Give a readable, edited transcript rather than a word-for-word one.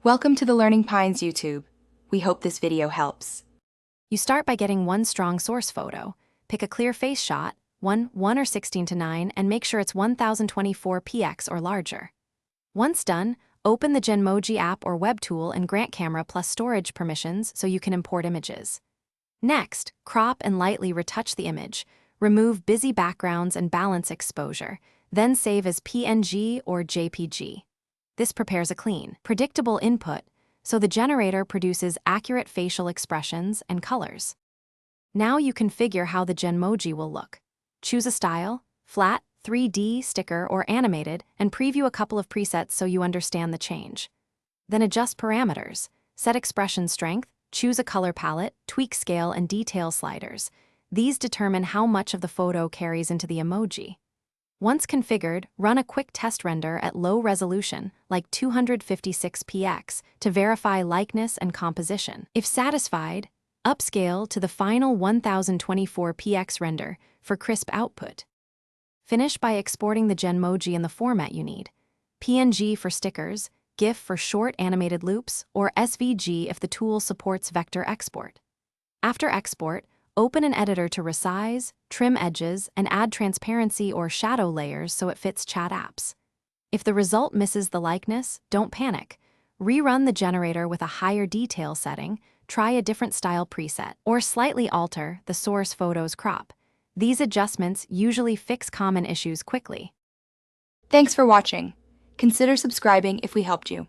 Welcome to the Learning Pines YouTube. We hope this video helps. You start by getting one strong source photo. Pick a clear face shot, 1 or 16:9, and make sure it's 1024px or larger. Once done, open the Genmoji app or web tool and grant camera plus storage permissions so you can import images. Next, crop and lightly retouch the image, remove busy backgrounds and balance exposure, then save as PNG or JPG. This prepares a clean, predictable input, so the generator produces accurate facial expressions and colors. Now you configure how the Genmoji will look. Choose a style, flat, 3D, sticker, or animated, and preview a couple of presets so you understand the change. Then adjust parameters, set expression strength, choose a color palette, tweak scale and detail sliders. These determine how much of the photo carries into the emoji. Once configured, run a quick test render at low resolution, like 256px, to verify likeness and composition. If satisfied, upscale to the final 1024px render for crisp output. Finish by exporting the Genmoji in the format you need: PNG for stickers, GIF for short animated loops, or SVG if the tool supports vector export. After export, open an editor to resize, trim edges, and add transparency or shadow layers so it fits chat apps. If the result misses the likeness, don't panic. Rerun the generator with a higher detail setting, try a different style preset, or slightly alter the source photo's crop. These adjustments usually fix common issues quickly. Thanks for watching. Consider subscribing if we helped you.